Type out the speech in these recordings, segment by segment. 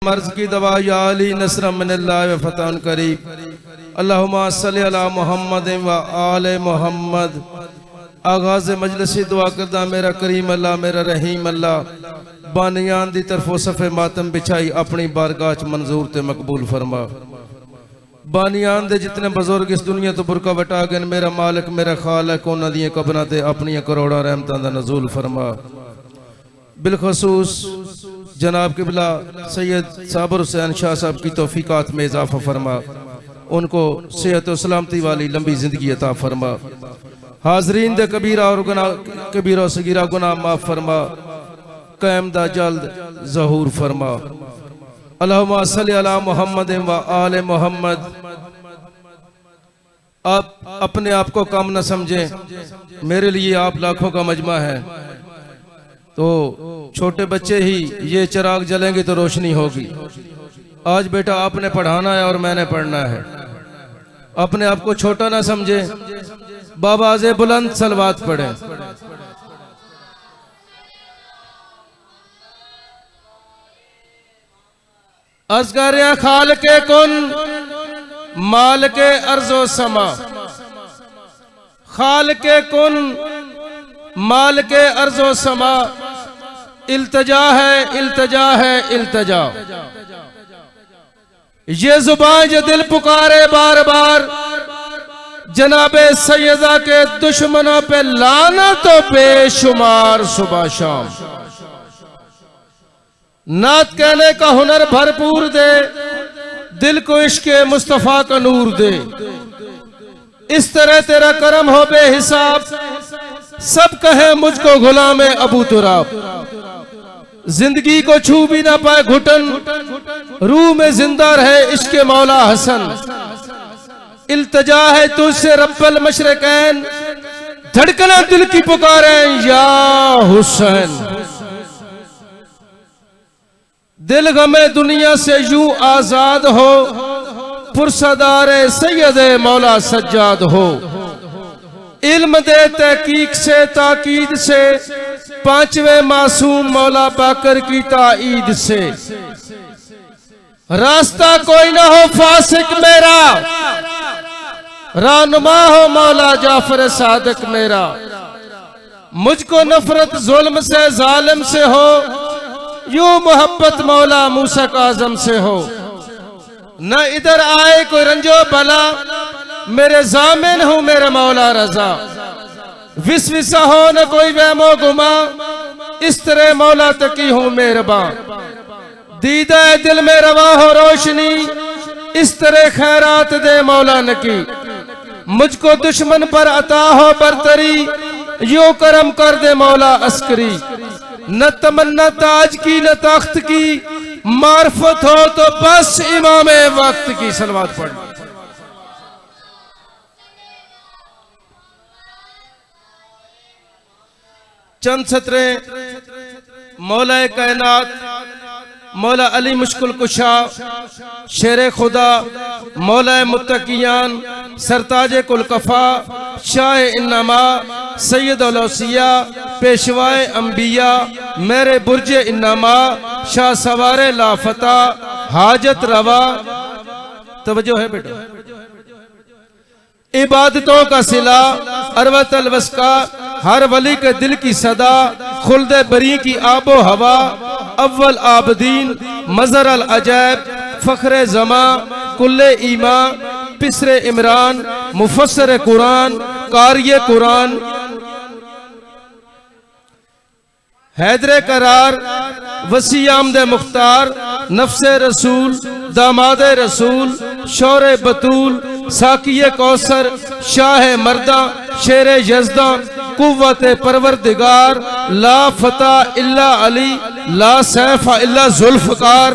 मर्ज की दवा या अली नस्र मिनल्लाह व फतह करीब। अल्लाहुम्मा सल्लि अला मुहम्मद व आले मुहम्मद। आगाज़ मजलिसी दुआ करदा मेरा करीम अल्लाह मेरा रहीम अल्लाह बानियान दी तरफो सफ़े मातम बिछाई अपनी बारगाह च मंजूर ते मकबूल फरमा। बानियान दे जितने बुजुर्ग इस दुनिया तो बुरका वटा गए मेरा मालिक मेरा खालिक उन्हां दी कब्रां ते अपनी करोड़ां रहमतां दा नज़ूल फरमा। बिलखसूस जनाब किबला सैयद साबर हुसैन शाह साहब की तौफीकात में इजाफा फरमा, उनको सेहत और सलामती वाली लंबी जिंदगी अता फरमा। हाजरीन दे कबीरा और गुनाह कबीरा और सगीरा गुनाह माफ फरमा, क़याम दा जल्द ज़हूर फरमा। अल्लाहुम्मा सल्लि अला मुहम्मद व आले मुहम्मद। आप अपने आप को कम न समझें, मेरे लिए आप लाखों का मजमा है। तो छोटे बच्चे ही ये चिराग जलेंगे तो रोशनी होगी। आज बेटा आपने पढ़ाना है और मैंने पढ़ना है। अपने आप को छोटा ना समझे, बाबाज़े बुलंद सलवात पढ़े। असगर खाल के कुन माल के अर्जो समा, खाल के कुन माल के अर्जो समा। इल्तजा है इल्तजा है इल्तजा, ये जुबान जो दिल पुकारे बार बार। जनाबे सैयदा के दुश्मनों पे लानतों बेशुमार सुबह शाम। नात कहने का हुनर भरपूर दे, दिल को इश्क़े मुस्तफा का नूर दे। इस तरह तेरा करम हो बेहिसाब, सब कहे मुझको गुलाम अबू तुराब। जिंदगी को छू भी ना पाए घुटन, रूह में जिंदा रहे इश्क़े मौला हसन। इल्तजा है तुझसे रब्बल मशरिकैन, धड़कना दिल की पुकारे या हुसैन। दिल गमे दुनिया से यूं आजाद हो, पुरसदारे सैयदे मौला सज्जाद हो। इल्म दे तहकीक से ताकीद से, पांचवें मासूम मौला बाकर की ताईद से। रास्ता कोई ना हो फासिक मेरा, रहनुमा हो मौला जाफर सादिक मेरा। मुझको नफरत जुल्म से जालिम से हो, यूं मोहब्बत मौला मूसा काज़म से हो। न इधर आए कोई रंजो बला, मेरे जामिन हूं मेरे मौला रजा। विसविसा हो न कोई वहमो गुमा, इस तरह मौला तकी हूं मेहरबान। दीदा दिल में रवा हो रोशनी, इस तरह खैरात दे मौला नकी। मुझको दुश्मन पर अता हो बरतरी, यूं करम कर दे मौला अस्करी। न तमन्ना ताज की न तख्त की, मार्फत हो तो बस इमामे वक्त की। सलवात पढ़। चंद सतरे मौला कायनात मौला अली मुश्किल कुशा शेर खुदा मौला मुत्तकियान सरताज कुलकफा शाह इन्नमा सैयद औसिया पेशवाए अंबिया मेरे बुर्ज इन्नमा शाह सवारे लाफता हाजत रवा। तवज्जो है बेटा। इबादतों का सिला अरवत अलवस्का, हर वली के दिल की सदा, खुल्दे बरी की आबो हवा। अव्वल आबदीन मजर अल अजैब, फखरे जमा कुल्ले ईमा, पिसरे इमरान मुफस्सर कुरान कारिये कुरान। हैदरे करार वसी आमदे मुख्तार, नफ्से रसूल दामादे रसूल, शौरे बतूल साकिये कौसर, शाह मर्दा शेरे यज़दा, कुव्वत परवरदिगार। ला फता इल्ला अली, ला सैफा इल्ला जुल्फ़कार।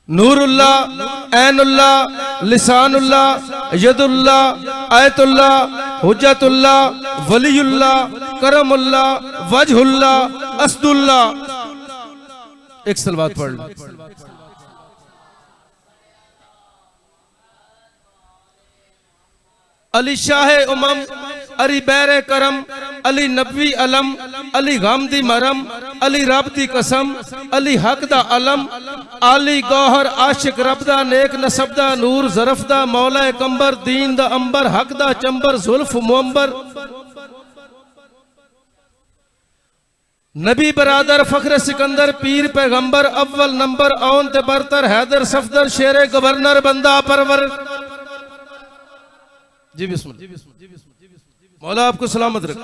नूरुल्लाह ऐनुल्लाह लिसानुल्लाह यदुल्लाह आयतुल्लाह हुज्जतुल्लाह वलीयुल्लाह करमुल्लाह वजहुल्लाह असदुल्लाह। एक सलवात पढ़ लो। अली शाह उमम अरी बैर करम अली नबी अलम, अली गामदी मरम, अली रब दी कसम, अली हक दा अलम, अली गौहर आशिक रब दा नेक नसब दा नूर ज़रफ दा मौला कंबर दीन दा अंबर हक दा चंबर जुल्फ मुअंबर, नबी बरादर फख्र सिकंदर पीर पैगंबर अव्वल नंबर औन ते बरतर हैदर सफदर शेरे गवर्नर बंदा परवर। जी बिस्मिल्लाह। मौला आपको सलामत रखे।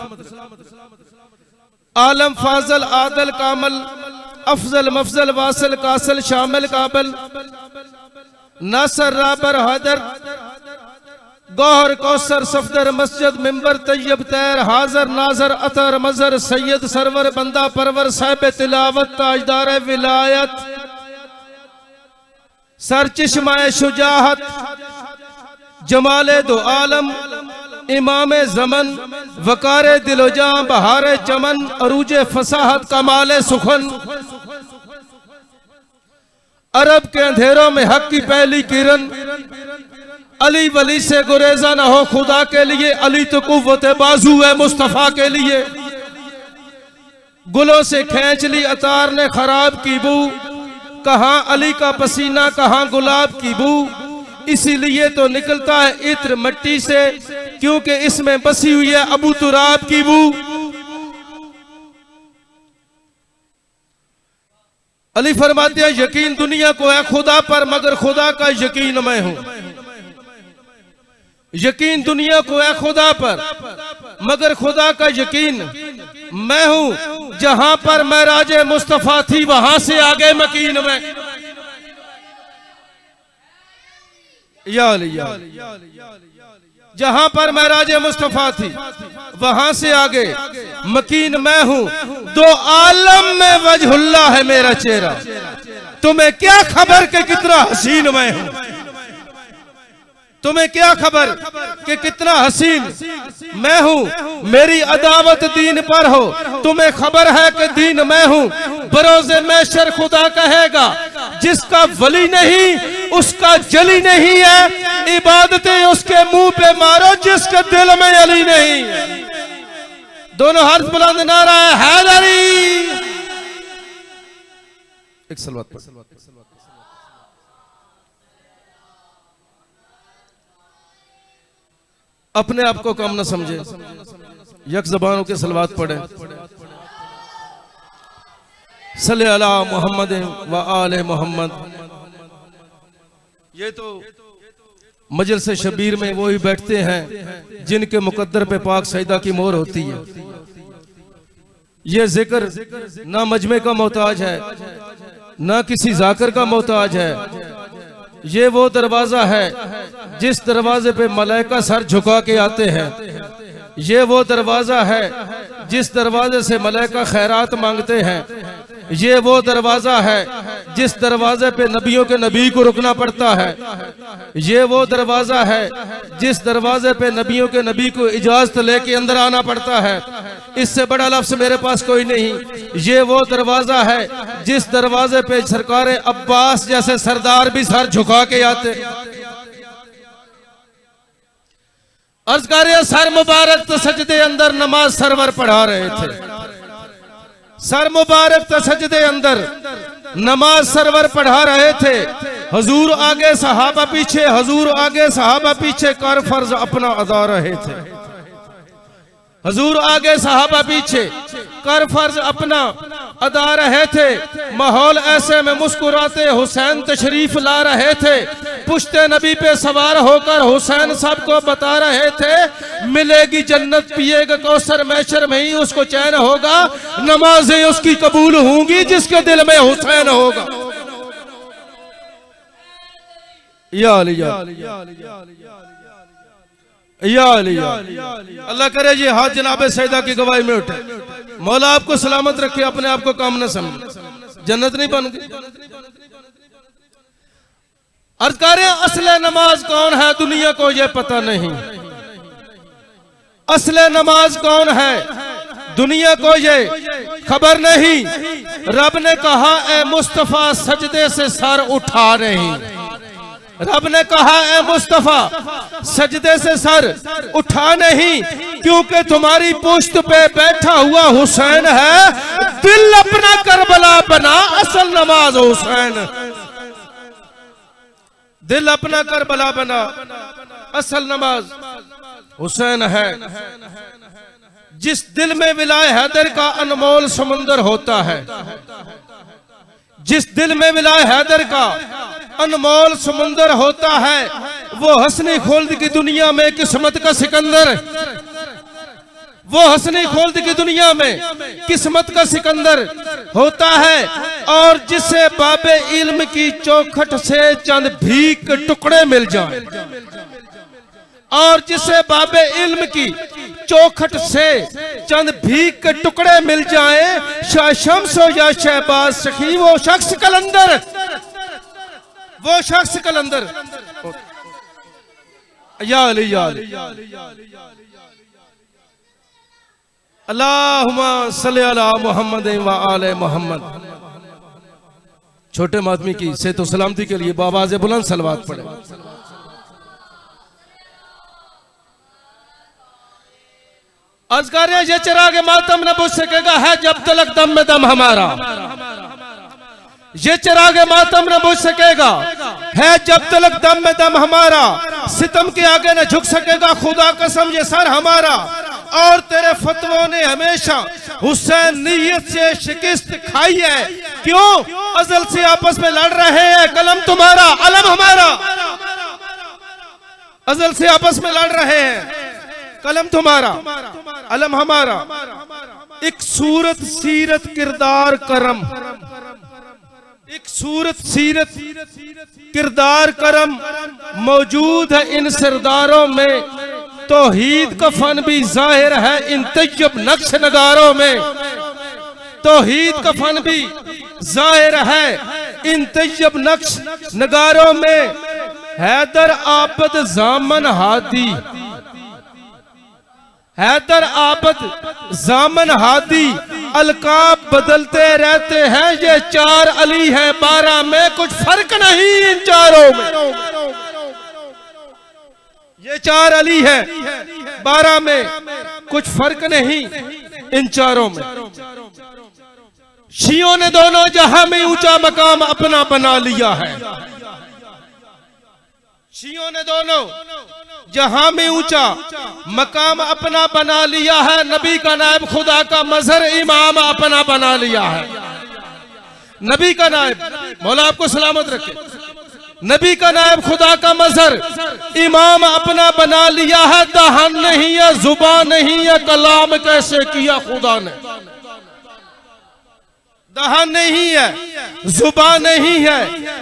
आलम फाजल आदल कामल अफजल मफजल वासल कासल शामिल काबल नासर राबर हैदर गौहर कौसर सफदर मस्जिद मिंबर तैयब तैर हाजर नाजर अतर मजर सैयद सरवर बंदा परवर साहिब तिलावत ताजदार विलायत सर चश्माए शुजाहत जमाले दो आलम इमामे जमन वकारे दिलोजा बहारे चमन अरूजे फसाहत कमाले सुखन, अरब के अंधेरों में हक की पहली किरण, अली वली से गुरेजा न हो खुदा के लिए, अली तो कुव्वत बाजू है मुस्तफा के लिए, गुलों से खींच ली अतार ने खराब की बू, कहां अली का पसीना कहां गुलाब की बू, इसीलिए तो निकलता है इत्र मट्टी से क्योंकि इसमें बसी हुई है अबू तुराब की बू। अली फरमाते हैं यकीन दुनिया को है खुदा पर मगर खुदा का यकीन मैं हूं। यकीन दुनिया को है खुदा पर मगर खुदा का यकीन मैं हूं। जहां पर मैं राजे मुस्तफा थी वहां से आगे मकीन में। जहां पर मैं राजे मुस्तफा थी वहां से आगे मकीन मैं हूं। दो आलम में वजहुल्लाह है मेरा चेहरा, तुम्हें क्या खबर कि कितना हसीन मैं हूं। तुम्हें क्या खबर कि कितना हसीन मैं हूं। मेरी अदावत दीन पर हो, तुम्हें खबर है कि दीन मैं हूं। बरोज़े महशर खुदा कहेगा जिसका वली नहीं उसका जली नहीं है, इबादतें उसके मुंह पे मारो जिसके दिल में अली नहीं। दोनों हाथ बुलंद नारा है हैदरी। एक सलवात पढ़। अपने आप को कम न समझे, यक ज़बानों के सलवात पढ़े। सल्ले अला मोहम्मद व आले मोहम्मद। ये तो मजलिस शबीर में वो ही बैठते हैं जिनके मुकद्दर पे पाक सईदा की मोहर होती है। ये जिक्र ना मजमे का मोहताज है ना किसी जाकर का मोहताज है। ये वो दरवाजा है जिस दरवाजे पे मलाइका सर झुका के आते हैं। ये वो दरवाजा है जिस दरवाजे से मलाइका खैरात मांगते हैं। ये वो दरवाजा है जिस दरवाजे पे नबियों के नबी को रुकना पड़ता है। ये वो दरवाजा है जिस दरवाजे पे नबियों के नबी को इजाजत लेके अंदर आना पड़ता है। इससे बड़ा लफ्ज मेरे पास कोई नहीं। ये वो दरवाजा है जिस दरवाजे पे सरकार अब्बास जैसे सरदार भी सर झुका के आते। अर्ज कर रहे सर मुबारक तो सजदे अंदर नमाज सरवर पढ़ा रहे थे। सर मुबारक तो सजदे अंदर नमाज सरवर पढ़ा रहे थे। हुजूर आगे सहाबा पीछे, हुजूर आगे सहाबा पीछे कर फर्ज अपना अदा रहे थे। हुजूर आगे सहाबा पीछे कर फर्ज अपना अदा रहे थे। माहौल ऐसे में मुस्कुराते हुसैन तशरीफ ला रहे थे। पुश्ते नबी पे सवार होकर हुसैन सबको बता रहे थे मिलेगी जन्नत, पिएगा कौसर, महशर में ही उसको चैन होगा। नमाजें उसकी कबूल होंगी जिसके दिल में हुसैन होगा। या अली या अली। अल्लाह करे ये हाथ जनाब सईदा की गवाही में उठे। मौला आपको सलामत रखे, अपने आप को काम न समझे, जन्नत नहीं बन गई। अर्ज कर असले नमाज कौन है दुनिया को ये पता नहीं। असले नमाज कौन है दुनिया को ये खबर नहीं। रब ने कहा ए मुस्तफा सजदे से सर उठा नहीं। रब ने कहा ए मुस्तफा सजदे से सर उठा नहीं, क्योंकि तुम्हारी पुश्त पे बैठा हुआ हुसैन है। दिल अपना करबला बना, असल नमाज हुसैन। दिल अपना करबला बना, असल नमाज हुसैन है। जिस दिल में विलाय हैदर का अनमोल समंदर होता है, जिस दिल में विलाय हैदर का अनमोल समंदर होता है, वो हसनी खुल्द की दुनिया में किस्मत का सिकंदर, वो हसनी खुल्द की दुनिया में किस्मत का सिकंदर होता है। और जिसे बाबे इल्म की चौखट से चंद भीख टुकड़े मिल जाए, और जिसे बाबे इल्म की चौखट से चंद भीख के टुकड़े मिल जाए, शाह शम्स हो या शहबाज सखी, वो शख्स कलंदर, वो शख्स कलंदर। या अली या अली अल्लाहुम्मा सल्ली अला मुहम्मद व आले मोहम्मद। छोटे मातमी की सेहत सलामती के लिए बाबाज़े बुलंद सलवात पढ़े। अज़गार ये चिराग मातम न बुझ सकेगा है जब तलक दम में दम हमारा, ये चिराग मातम न बुझ सकेगा है जब तलक दम में दम हमारा। सितम के आगे न झुक सकेगा खुदा कसम ये सर हमारा। और तेरे फतवों ने हमेशा हुसैन नीयत से शिकस्त खाई है, क्यों अजल से आपस में लड़ रहे हैं, कलम तुम्हारा अलम हमारा। अजल से आपस में लड़ रहे हैं, कलम तुम्हारा अलम हमारा। एक सूरत सीरत किरदार करम, एक सूरत सीरत किरदार करम मौजूद है इन सरदारों में। तौहीद का फन भी जाहिर है इन तैयब नक्श नगारों में, तौहीद का फन भी जाहिर है इन तैयब नक्श नगारों में। हैदर आबद जामन हादी, हैदर आबद जामन हादी, अलकाब बदलते रहते हैं। ये 4 अली हैं 12 में, कुछ फर्क नहीं इन चारों में। ये 4 अली है 12 में, कुछ फर्क नहीं इन चारों में। शियों ने दोनों जहां में ऊंचा मकाम अपना बना लिया है, शियों ने दोनों जहां में ऊंचा मकाम अपना बना लिया है। नबी का नायब खुदा का मजहर इमाम अपना बना लिया है। नबी का नायब, मौला आपको सलामत रखे, नबी का नायब खुदा का मजहर इमाम अपना बना लिया है। दहन नहीं है, जुबान नहीं है, कलाम कैसे किया खुदा ने। दहन नहीं है, जुबान नहीं है,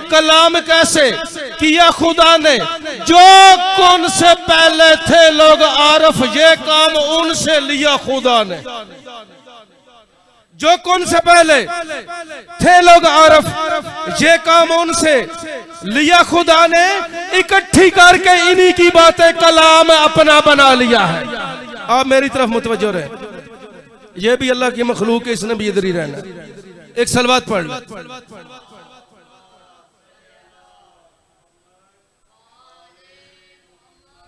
कलाम कैसे किया खुदा ने। जो कौन से पहले थे लोग आरफ, ये काम उनसे लिया खुदा ने। जो कौन से पहले थे लोग आरफ, ये काम उनसे लिया खुदा ने। इकट्ठी करके इन्हीं की बातें कलाम अपना बना लिया है। आप मेरी तरफ मुतवज्जो रहे, ये भी अल्लाह की मखलूक है, इसने भी इधर ही रहना। एक सलवात पढ़ लो।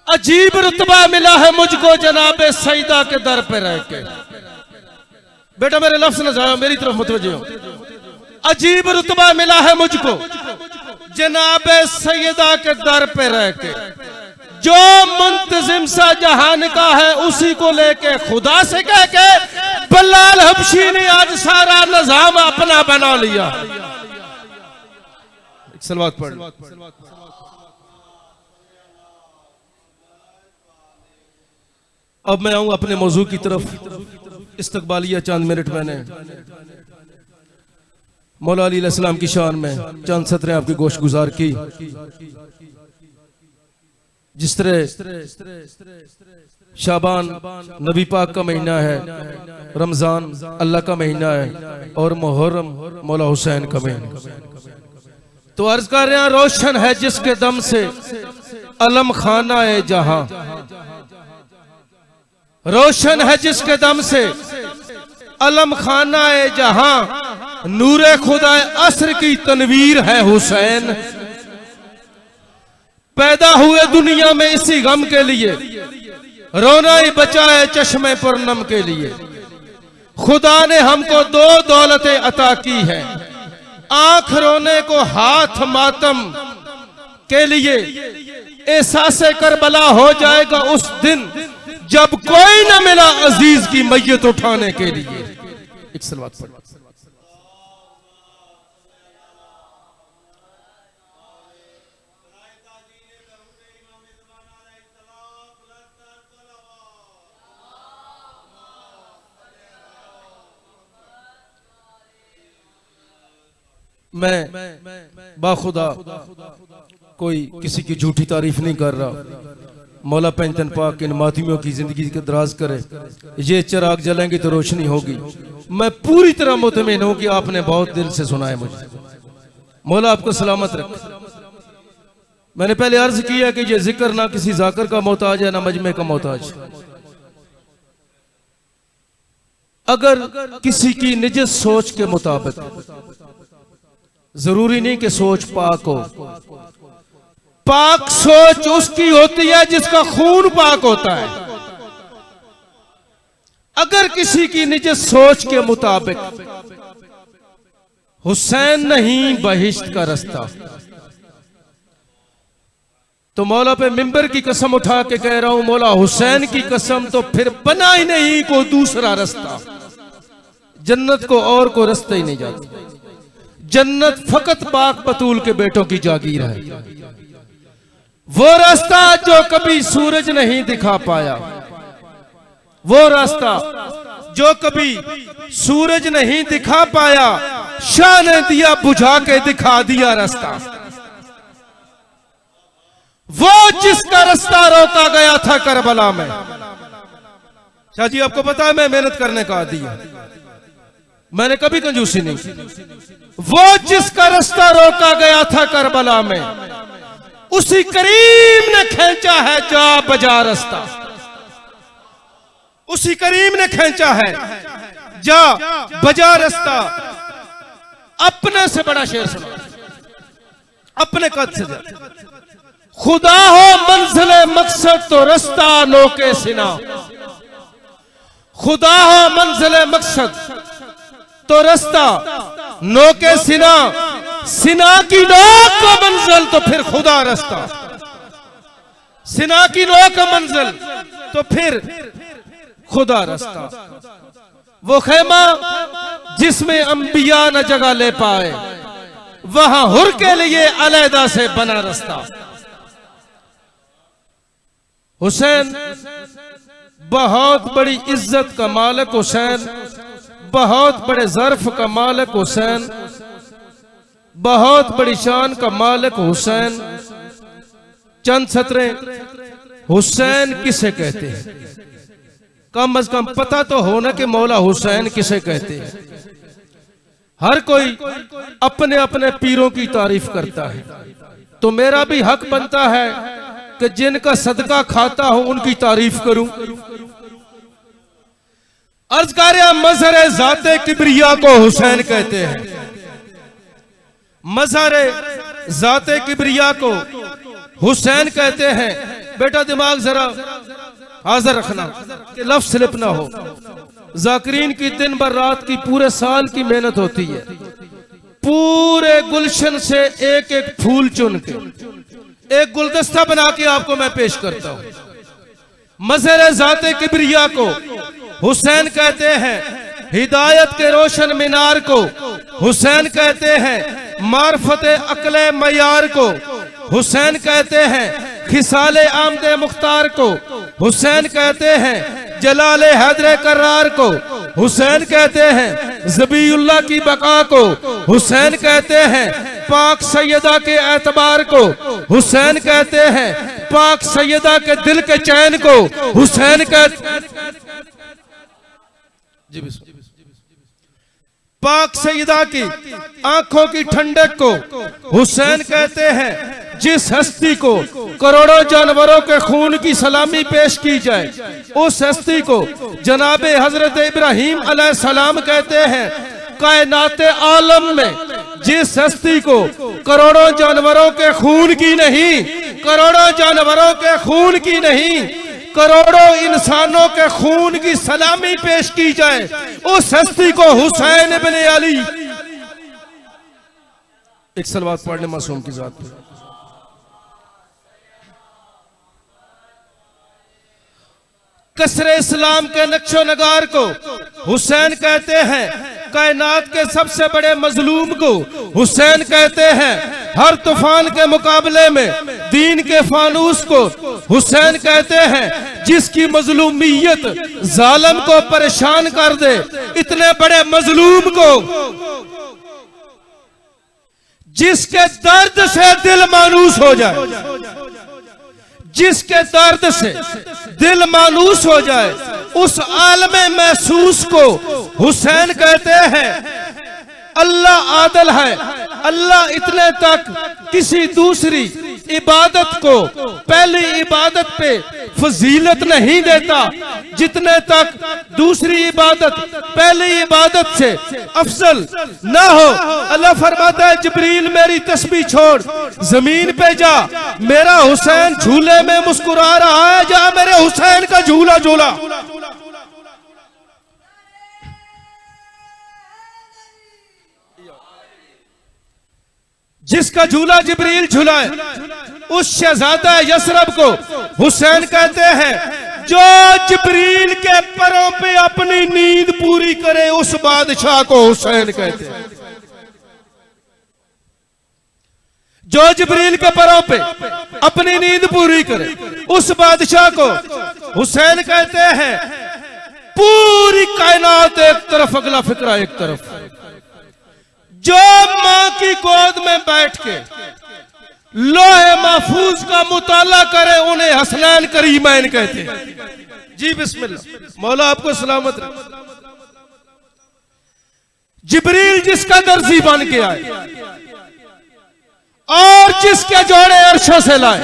अजीब रुतबा मिला है मुझको जनाबे सईदा के दर पे रह के। बेटा मेरे लफ्ज न जाओ, मेरी तरफ मुतवज्जो हो। अजीब रुतबा मिला है मुझको जनाबे सईदा के दर पे रह के। जो मुंतजिम सा जहान का है उसी को लेके खुदा से कह के बलाल हबशी ने आज सारा निजाम अपना बना लिया। सलवात पढ़। अब मैं आऊं अपने मौजू की तरफ। इस्तकबालिया चंद मिनट मैंने मौला अली अलैहिस्सलाम की शान में चंद सत्रें आपकी गोश गुजार की। जिस तरह शाबान नबी पाक का महीना है, रमजान अल्लाह का महीना है, और मुहर्रम मौला हुसैन का महीना। तो अर्ज कर रहे हैं, रोशन है जिसके दम से अलम खाना है जहां, रोशन है जिसके दम से अलम खाना है जहां, नूरे खुदा असर की तनवीर है हुसैन। पैदा हुए दुनिया में इसी गम के लिए, रोना ही बचा है चश्मे पर नम के लिए। खुदा ने हमको दो दौलतें अता की है, आंख रोने को, हाथ मातम के लिए। एहसासे करबला हो जाएगा उस दिन जब कोई न मिला अजीज की मैयत उठाने के लिए। एक सलवात पढ़। मैं बाखुदा कोई किसी की झूठी तारीफ नहीं कर रहा। मौला पंजतन पाक इन मातमियों की जिंदगी के दराज करे। ये चिराग जलेंगे तो रोशनी होगी। मैं पूरी तरह मुतमिन हूं कि आपने बहुत दिल से सुना है मुझे। मौला आपको सलामत रखे। मैंने पहले अर्ज किया कि ये जिक्र ना किसी जाकर का मोहताज है ना मजमे का मोहताज। अगर किसी की निज सोच के मुताबिक, जरूरी नहीं कि सोच पाक हो। पाक सोच उसकी होती है जिसका खून पाक होता है। अगर किसी की निज सोच के मुताबिक हुसैन नहीं बहिश्त का रास्ता, तो मौला पे मिंबर की कसम उठा के कह रहा हूं, मौला हुसैन की कसम, तो फिर बना ही नहीं को दूसरा रास्ता। जन्नत को और को रास्ता ही नहीं जाता। जन्नत फकत पाक बतूल के बेटों की जागीर है। वो रास्ता जो कभी सूरज नहीं दिखा पाया, वो रास्ता जो कभी सूरज नहीं दिखा पाया, शाह ने दिया बुझा के दिखा दिया रास्ता। वो जिसका रास्ता रोका गया था करबला में। शाह जी आपको पता है मैं मेहनत करने का आदी हूं, मैंने कभी कंजूसी नहीं की। वो जिसका रास्ता रोका गया था करबला में, उसी करीम ने खींचा है जा बजा रास्ता। उसी करीम ने खींचा है जा बजा रास्ता। अपने से बड़ा शेर सुना, अपने कद से ज्यादा। खुदा हो मंजिले मकसद तो रास्ता नोके सिना। खुदा हो मंजिले मकसद तो रास्ता नोके सिना। सिना की नोक को मंजिल तो फिर खुदा रास्ता। सिना की नोक का मंजिल तो फिर खुदा रास्ता। वो खेमा जिसमें अंबिया न जगह ले पाए, वहां हुर के लिए अलहदा से बना रास्ता। हुसैन बहुत बड़ी इज्जत का मालिक हुसैन, बहुत बड़े ज़र्फ का मालिक हुसैन, बहुत बड़ी शान का मालिक हुसैन। चंद सतरें हुसैन किसे कहते हैं, कम से कम पता तो होना कि मौला हुसैन किसे कहते हैं। हर कोई अपने अपने पीरों की तारीफ करता है, तो मेरा भी हक बनता है कि जिनका सदका खाता हूं उनकी तारीफ करूं। अर्ज कार्य मजहर जाते किबरिया को हुसैन कहते हैं। मजहर जाते किबरिया को हुसैन कहते हैं। बेटा दिमाग जरा हाजिर रखना कि लफ्ज स्लिप ना हो। जाकिरीन की दिन भर रात की पूरे साल की मेहनत होती है, पूरे गुलशन से एक एक फूल चुन के एक गुलदस्ता बना के आपको मैं पेश करता हूं। मजहर जाते किबरिया को हुसैन कहते हैं। हिदायत के रोशन मीनार को हुसैन कहते हैं। मार्फत अकले मयार को हुसैन कहते हैं। खिसाले आमदे मुख्तार को हुसैन कहते हैं। जलाले हैदर करार को हुसैन कहते हैं। ज़बीउल्लाह की बका को हुसैन कहते हैं। पाक सैयदा के एतबार को हुसैन कहते हैं। पाक सैयदा के दिल के चैन को हुसैन कहते। पाक सैयदा की आंखों की ठंडक को हुसैन कहते हैं। जिस हस्ती को करोड़ों जानवरों के खून की सलामी पेश की जाए, उस हस्ती को जनाबे हजरत इब्राहीम अलैहिस्सलाम कहते हैं। कायनात आलम में जिस हस्ती को करोड़ों जानवरों के खून की नहीं, करोड़ों जानवरों के खून की नहीं, करोड़ों इंसानों के खून की सलामी पेश की जाए उस हस्ती को हुसैन इब्ने अली। एक सलवात पढ़ने मासूम की जात पे। कसरे इस्लाम के नक्शो नगार को हुसैन कहते हैं, कायनात के सबसे बड़े मजलूम को हुसैन कहते हैं, हर तूफान के मुकाबले में दीन के फानूस को हुसैन कहते हैं, जिसकी मजलूमियत जालिम को परेशान कर दे, इतने बड़े मजलूम को, जिसके दर्द से दिल मानूस हो जाए, जिसके दर्द से दिल मानूस हो जाए, उस आलमे महसूस को हुसैन कहते हैं। अल्लाह आदल है, अल्लाह इतने तक किसी दूसरी इबादत को पहली इबादत पे फजीलत नहीं देता, जितने तक दूसरी इबादत पहली इबादत से अफजल ना हो। अल्लाह फरमाता है, जिब्रील मेरी तस्बीह छोड़ जमीन पे जा, मेरा हुसैन झूले में मुस्कुरा रहा है, जा मेरे हुसैन का झूला झूला। जिसका झूला जिब्रील झुलाए, उस शहजादा यसरब को हुसैन कहते हैं, जो जिब्रील के पैरों पे अपनी नींद पूरी करे, उस बादशाह को हुसैन कहते हैं। जो जिब्रील के पैरों पे अपनी नींद पूरी करे, उस बादशाह को हुसैन कहते हैं। पूरी कायनात एक तरफ, अगला फिक्रा एक तरफ। जो मां की गोद में बैठ के लोहे महफूज का मुताला करे, उन्हें हसनैन करीमैन कहते हैं। जी बिस्मिल्लाह, मौला आपको सलामत रखे। जिब्रील जिसका दर्जी बन के आए और जिसके जोड़े अर्शों से लाए,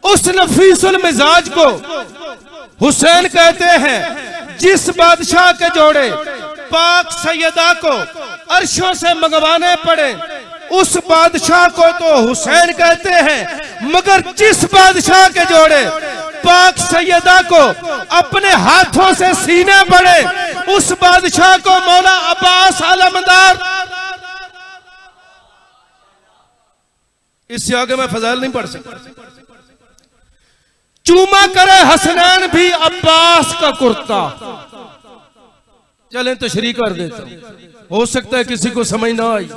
उस नफीसुल मिजाज को हुसैन कहते हैं। जिस बादशाह के जोड़े पाक सैयदा को अर्शों से मंगवाने पड़े, उस बादशाह को तो हुसैन कहते हैं। मगर जिस बादशाह के जोड़े पाक सैयदा को अपने हाथों से सीने पड़े, उस बादशाह को मौला अब्बास आलमदार। इससे आगे मैं फजाइल नहीं पढ़ सकता। चूमा करे हसनैन भी अब्बास का कुर्ता। चलें तशरीह कर देता हूं, हो सकता है किसी को समझ ना आई।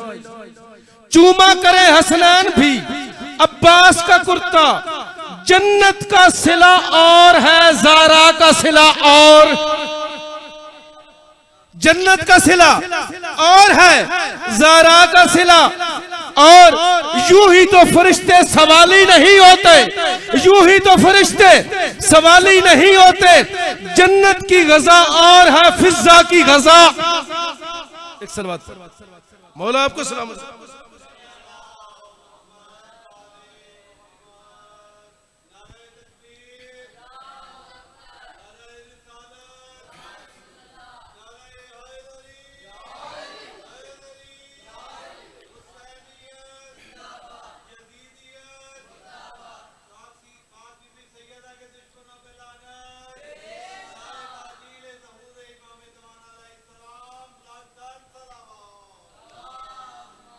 चूमा करे हसनैन भी अब्बास का कुर्ता, जन्नत का सिला और है ज़ारा का सिला और, जन्नत का सिला और है ज़ारा का सिला और। यूं ही तो फरिश्ते सवाली नहीं होते, यूं ही तो फरिश्ते सवाली नहीं होते। जन्नत की गजा और है फिजा की गजा। एक सलवात मौला आपको सलामत।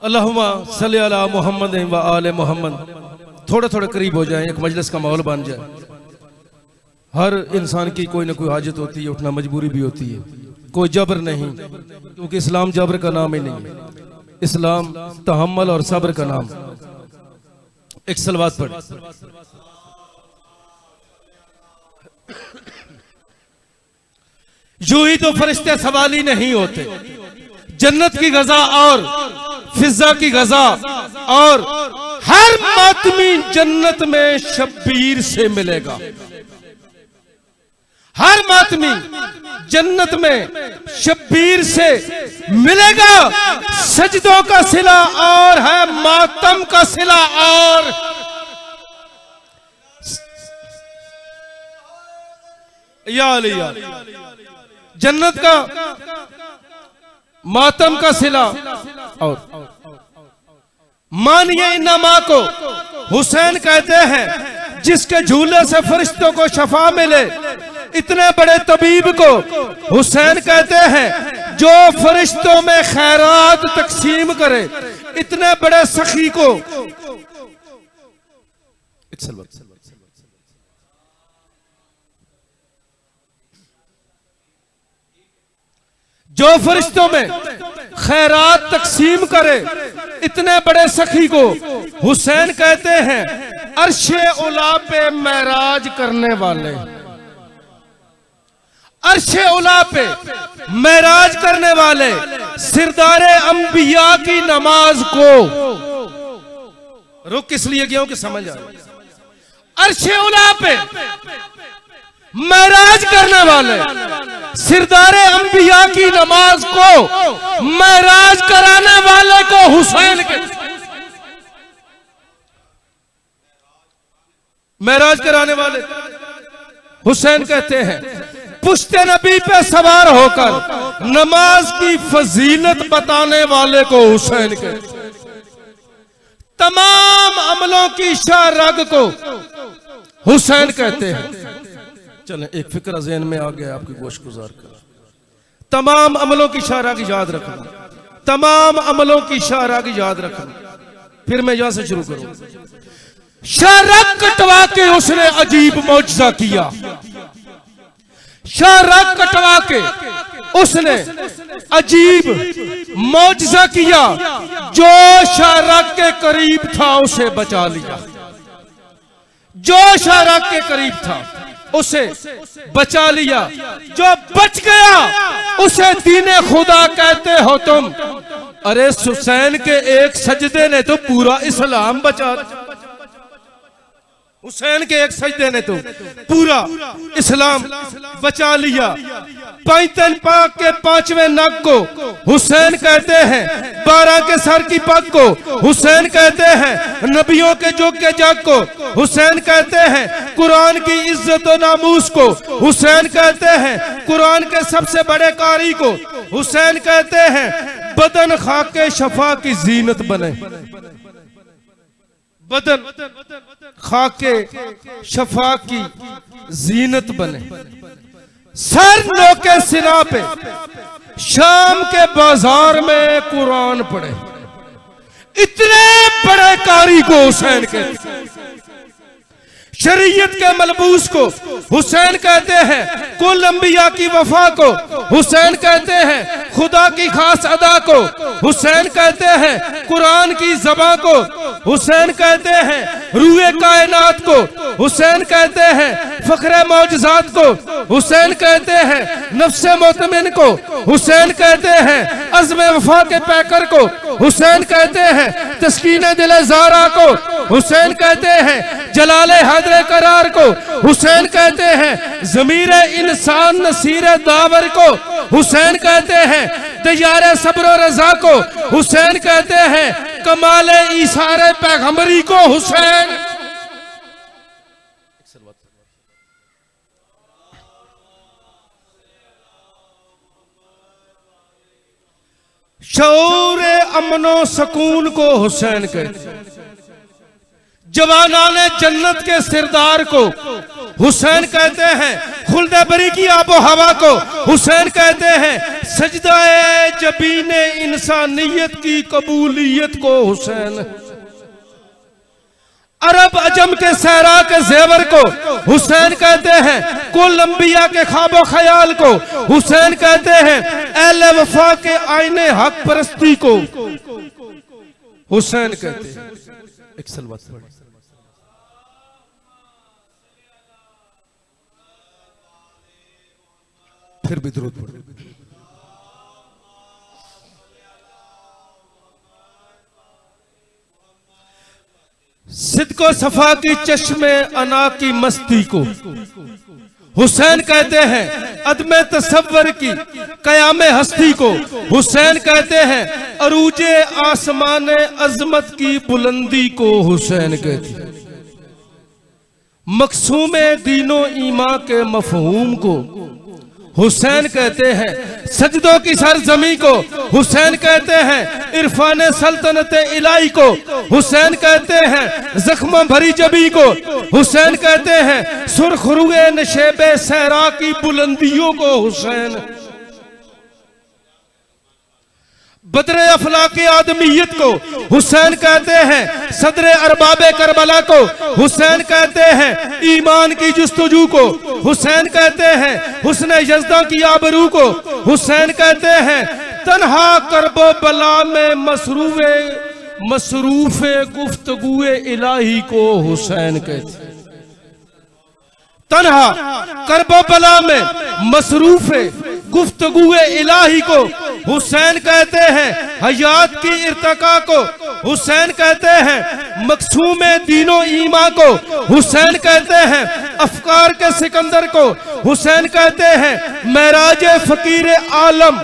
अल्लाहुम्मा सल्ली अला मुहम्मद व आले मोहम्मद। थोड़े थोड़े करीब हो जाए, एक मजलिस का माहौल बन जाए। हर इंसान की कोई ना कोई हाजत होती है, उठना मजबूरी भी होती है, कोई जबर नहीं, क्योंकि इस्लाम जबर का नाम ही नहीं, इस्लाम तहम्मुल और सब्र का नाम। एक सलवात पढ़। यूं ही तो फरिश्ते सवाली नहीं होते, जन्नत की गजा और फिजा की गजा और हर मातमी जन्नत में शब्बीर से मिलेगा। हर मातमी जन्नत में शब्बीर से मिलेगा। सजदों का सिला और है मातम का सिला और। या अली जन्नत का मातम का सिला और। मानिए इन मां को हुसैन कहते हैं जिसके झूले से फरिश्तों को शफा मिले, इतने बड़े तबीब को हुसैन कहते हैं जो फरिश्तों में खैरात तकसीम करे, इतने बड़े सखी को जो फरिश्तों में खैरात तकसीम करे, इतने बड़े सखी को हुसैन कहते हैं अर्शे उला पे महराज करने वाले। अर्शे उला पे महराज करने वाले सिरदारे अंबिया की नमाज को, रुक इसलिए गया हूं कि समझ आ रहा। अर्शे उला पे महराज करने वाले सिरदारे अंबिया की नमाज को महराज कराने वाले को हुसैन के महराज कराने वाले हुसैन कहते हैं। पुश्ते नबी पे सवार होकर नमाज की फजीलत बताने वाले को हुसैन के, तमाम अमलों की शाह रग को हुसैन कहते हैं। चलें एक फिक्र ज़हन में आ गया, आपकी गोश गुजार कर। तमाम अमलों की शाह रग याद रखना, तमाम अमलों की शाह रग याद रखना। फिर मैं यहां से शुरू करूं। शाह रग कटवा के उसने अजीब मौजज़ा किया। शाह रग कटवा के उसने अजीब मौजज़ा किया। जो शाह रग के करीब था उसे बचा लिया। जो शाह रग के करीब था उसे बचा लिया। जो बच गया उसे दीने खुदा कहते हो तुम। अरे हुसैन के एक सजदे ने तो पूरा इस्लाम बचा, हुसैन के एक सजदे ने तो पूरा इस्लाम बचा लिया। पैतन पाक के 5वें नग को हुसैन कहते हैं, 12 के सर की पग को हुसैन कहते हैं, नबियों के जुग के जग को हुसैन कहते हैं, कुरान की इज्जत और नामूस को हुसैन कहते हैं, कुरान के सबसे बड़े कारी को हुसैन कहते हैं। बदन खाके शफा की जीनत बने, बदन खाके शफा की जीनत बने। सर नोके सिना पे शाम के बाजार में कुरान पढ़े, इतने बड़े कारी को हुसैन कहते हैं। शरीयत के मलबूस को हुसैन कहते हैं, कुल अंबिया की वफा को हुसैन कहते हैं, खुदा की खास अदा को हुसैन कहते हैं, कुरान की ज़बां को हुसैन कहते हैं, रूए कायनात को हुसैन कहते हैं, फखरे मौजज़ात को हुसैन कहते हैं, नफ्से मोतमिन को हुसैन कहते हैं, अज़्म वफा के पैकर को हुसैन कहते हैं, तस्कीन दिल ज़ारा को हुसैन कहते हैं, जलाले हदरे करार को हुसैन कहते हैं, ज़मीर इंसान नसीर दावर को हुसैन कहते हैं, तैयारे सब्र रज़ा को हुसैन कहते हैं, कमाले इशारे पैगंबरी को हुसैन। शऊर अमनो सकून को हुसैन कहते हैं, जवानाने जन्नत के सिरदार को हुसैन कहते हैं, खुल्दे बरी की आबो हवा को हुसैन कहते हैं, सजदाए जबीने इंसानियत की कबूलियत को हुसैन, अरब अजम के सहरा के जेवर को हुसैन कहते हैं, कुल अंबिया के ख्वाबो ख्याल को हुसैन कहते हैं, अहले वफा के आईने हक परस्ती को हुसैन कहते हैं। एक सलवत पढ़े। फिर भी दुरूद पढ़े। सिद्को सफा की चश्मे अना की मस्ती को हुसैन कहते हैं, अदमे तसव्वुर की कयामे हस्ती को हुसैन कहते हैं, अरूजे आसमाने अजमत की बुलंदी को हुसैन कहते हैं, मकसूमे दीनो ईमा के मफहूम को हुसैन कहते हैं सजदों की सरजमी को, हुसैन कहते हैं इरफान सल्तनत इलाही को, हुसैन कहते हैं जख्म भरी जबी को, हुसैन कहते हैं सुरखरुए नशेबे सहरा की बुलंदियों को, हुसैन बदरे अफलाके आदमियत को, हुसैन कहते हैं सदरे अरबाबे करबला को, हुसैन कहते हैं ईमान की जुस्तजू को, हुसैन कहते हैं हुस्न यज़्दा की आबरू को, हुसैन कहते हैं तन्हा करबो बला में मसरूफे गुफ्तगुए इलाही को, हुसैन कहते हैं तन्हा करबो बला में मसरूफे गुफ्तगुए इलाही को, हुसैन कहते हैं हयात की इर्तका को, हुसैन कहते हैं मकसूम दीनो ईमा को, हुसैन कहते हैं अफकार के सिकंदर को, हुसैन कहते हैं महराज फकीर आलम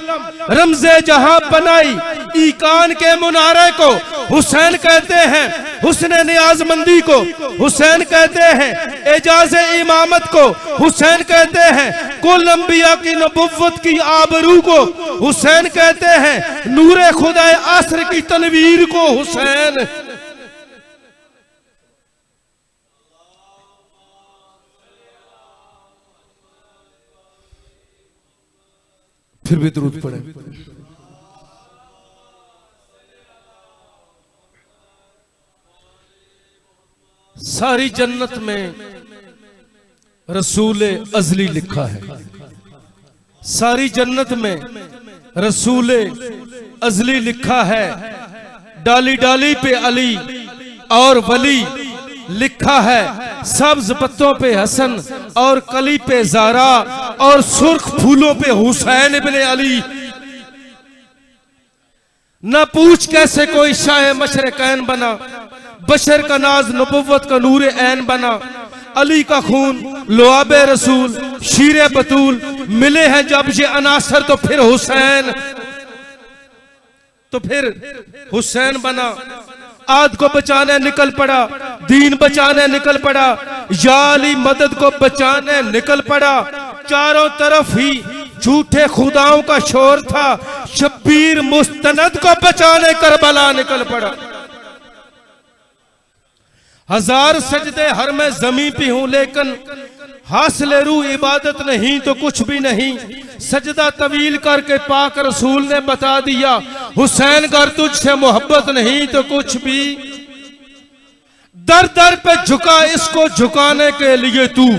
रमजे जहां बनाई ईकान के मुनारे को, हुसैन कहते हैं हुस्न नियाजमंदी को, हुसैन कहते हैं एजाज इमामत को, हुसैन कहते हैं कुल अंबिया की नबुव्वत की आबरू को, हुसैन कहते हैं नूरे खुदाए आसर की तनवीर को, हुसैन फिर भी दुरूद पढ़े। सारी जन्नत में रसूल अजली लिखा है, सारी जन्नत में रसूल अजली लिखा है, डाली डाली पे अली और वली लिखा है, सब्ज पत्तों पे हसन और कली पे ज़ारा और सुर्ख फूलों पे हुसैन इब्ने अली। न पूछ कैसे कोई शाह मशरकैन बना, बशर का नाज नबुव्वत का नूर ऐन बना, अली का खून लुआबे रसूल शीरे बतूल मिले हैं जब ये अनासर तो फिर हुसैन बना। आद को बचाने निकल पड़ा, दीन बचाने निकल पड़ा, या अली मदद को बचाने निकल पड़ा। चारों तरफ ही झूठे खुदाओं का शोर था, शब्बीर मुस्तनद को बचाने करबला निकल पड़ा। हजार सजदे हर मैं जमी पे हूं लेकिन हासिल रू इबादत नहीं तो कुछ भी नहीं। सजदा तवील करके पाक रसूल ने बता दिया, हुसैन कर तुझसे मोहब्बत नहीं तो कुछ भी। दर दर पे झुका इसको झुकाने के लिए तू,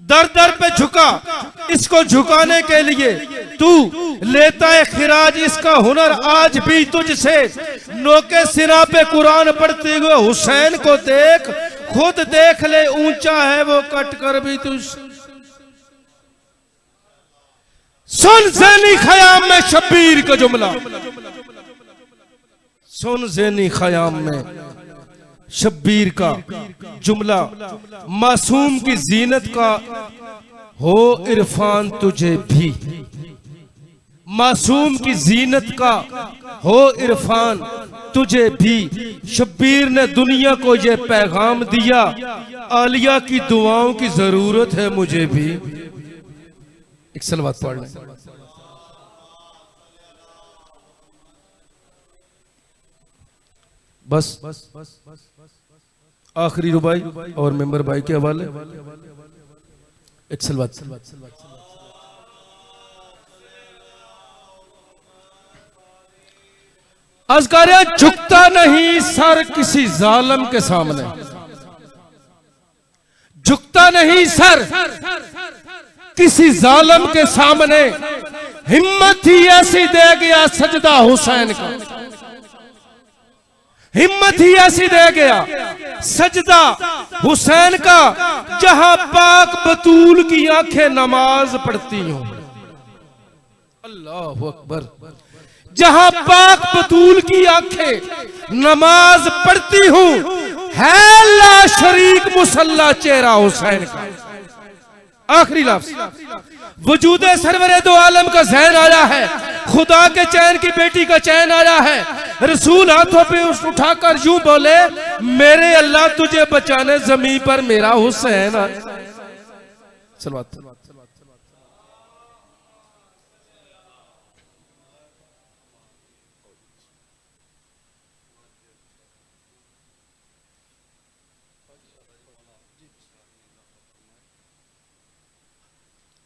दर दर पे झुका इसको झुकाने के लिए तू, लेता है खिराज इसका हुनर आज भी तुझसे। नोके सिरा पे कुरान पढ़ते हुए हुसैन को देख, खुद देख ले ऊंचा है वो कट कर भी तुझ। सुन ज़ैनी ख़याम में शब्बीर का जुमला, सुन ज़ैनी ख़याम में शब्बीर का जुमला। मासूम की जीनत का हो इरफान तुझे भी, मासूम की जीनत का हो इरफान तुझे भी। शब्बीर ने दुनिया को ये पैगाम दिया, आलिया की दुआओं की जरूरत है मुझे भी। एक सलवात पढ़ लें। बस आखिरी रुबाई और मेंबर भाई के हवाले एक सलवात। अज़कारे झुकता नहीं सर किसी जालिम के सामने, झुकता नहीं सर किसी जालिम के सामने। हिम्मत ही ऐसी दे गया सजदा हुसैन का, हिम्मत ही ऐसी दे गया सजदा हुसैन का, जहां पाक बतूल की आंखें नमाज पढ़ती हों। अल्लाह अकबर। जहां पाक बतूल की आंखें नमाज पढ़ती हूं, है ला शरीक मुसल्ला चेहरा हुसैन का। आखिरी लफ्ज़, वजूदे सरवरे दो आलम का ज़हन आया है, खुदा के चैन की बेटी का चैन आया है। रसूल हाथों पे उठाकर यूं बोले, मेरे अल्लाह तुझे बचाने जमीन पर मेरा हुसैन। सलवात।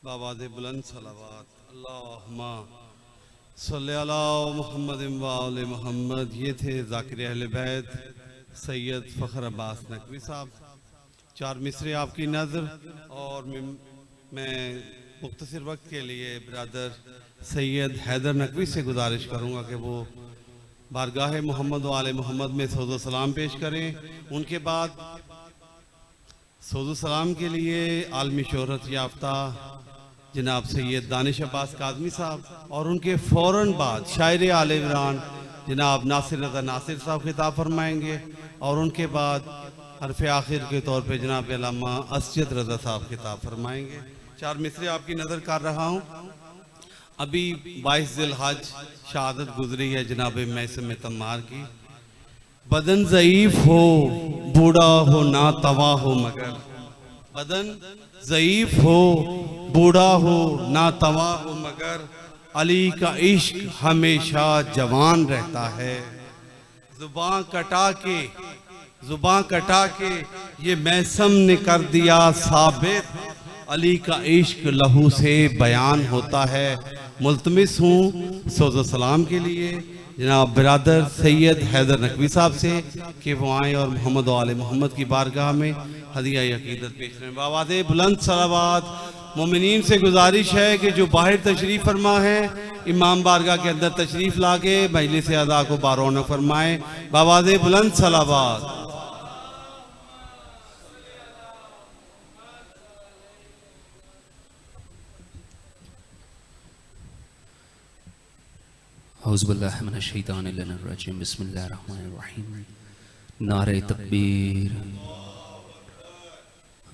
बावाज़े बुलंद सलावत अल्लाहुम्मा सल्ली अला मुहम्मद व आले मोहम्मद। ये थे ज़ाकिर अहले बैत सैयद फ़खर अब्बास नकवी साहब। चार मिसरे आपकी नज़र और मैं मुख्तसर वक्त के लिए ब्रदर सैयद हैदर नकवी से गुजारिश करूँगा कि वो बारगाह मोहम्मद व आले मोहम्मद में सौदो सलाम पेश करें। उनके बाद सौदो सलाम के लिए आलमी शोहरत याफ्ता जनाब सैयद दानिश अब्बास काज़मी साहब और उनके फ़ौरन बाद शायर आले इमरान जनाब नासिर रज़ा नासिर साहब खिताब फरमाएंगे और उनके बाद हरफ आखिर के तौर पे जनाब अल्लामा असजद रज़ा साहब खिताब फरमाएंगे। चार मिसरे आपकी नज़र कर रहा हूँ। अभी 22 ज़िलहज शहादत गुजरी है जनाब मैसम तम्मार की। बदन ज़ईफ़ हो बूढ़ा हो ना तवा हो मगर, बदन ज़ईफ़ हो बूढ़ा हो ना तवा हो मगर, अली का इश्क हमेशा जवान रहता है। जुबान कटा के ये मैसम ने कर दिया साबित, अली का इश्क लहू से बयान होता है। मुल्तमिस हूँ सौज़ो सलाम के लिए जनाब बिरादर सैयद हैदर नकवी साहब से कि वो आएँ और मोहम्मद व आले मोहम्मद की बारगाह में हदिया अकीदत पेश करें। बावाज़े बुलंद सलावत। मोमिनीन से गुजारिश है कि जो बाहर तशरीफ़ फरमा है इमाम बारगाह के अंदर तशरीफ़ ला के मजलिस अदा को बारौनक फरमाएँ। बावाज़े बुलंद सलावत। औज़ुबिल्लाहि मिनश्शैतानिर्रजीम बिस्मिल्लाहिर्रहमानिर्रहीम। नारे तकबीर,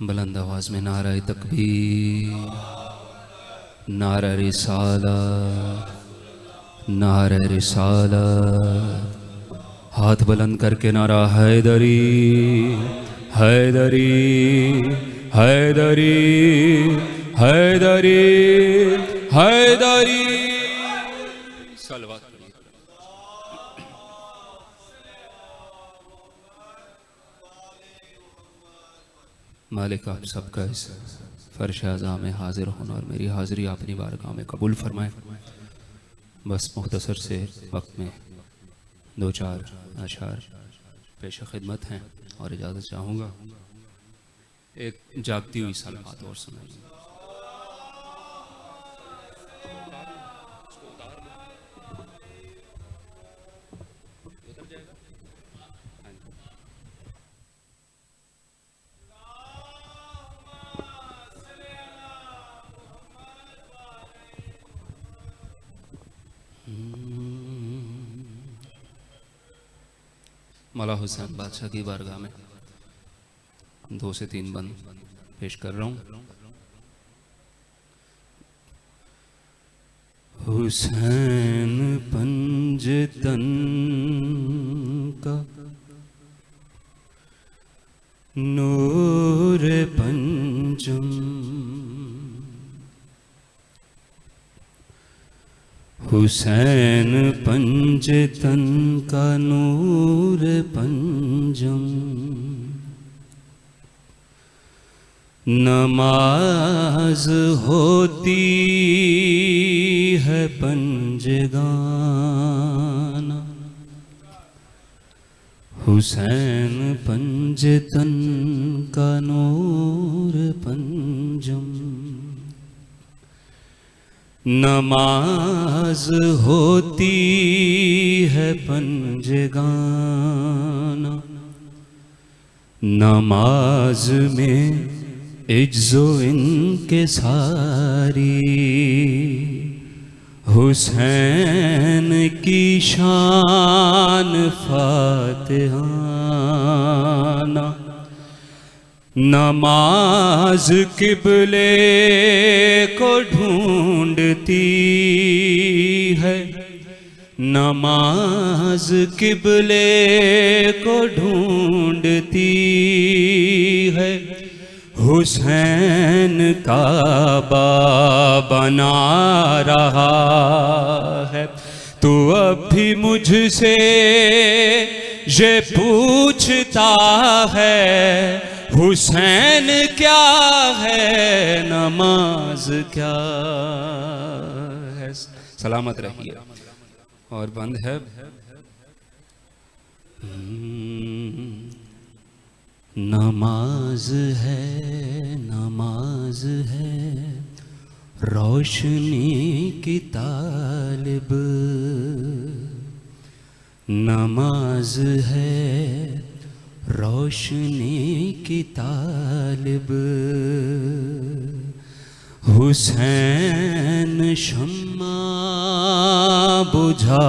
बुलंद आवाज़ में नारे तकबीर, नारे रिसालत, नारे रिसालत। हाथ बुलंद करके नारा हैदरी हैदरी हैदरी हैदरी हैदरी। मालिक आप सबका इस फर्श आज़ा में हाजिर होना और मेरी हाज़िरी अपनी बारगाह में कबूल फरमाए। बस मुख्तसर से वक्त में दो चार अशार पेश खिदमत हैं और इजाज़त चाहूँगा। एक जागती हुई सलावत और सुनाइए। मौला हुसैन बादशाह की बारगाह में 2 से 3 बंद पेश कर रहा हूँ। हुसैन पंजतन का नूर पंजम, हुसैन पंजतन का नूर पंजम, नमाज होती है पंजगाना। हुसैन पंजतन का नूर पंजम, नमाज होती है पंजगाना। नमाज में इज्जो इनके सारी, हुसैन की शान फातिहाना। नमाज किबले को ढूंढती है, नमाज किबले को ढूंढती है। हुसैन काबा बना रहा है, तू अब भी मुझसे ये पूछता है। हुसैन क्या है नमाज क्या है। सलामत रहिए। और बंद है। नमाज है, नमाज है रोशनी की तालिब, नमाज है रोशनी की तालिब, हुसैन शम्मा बुझा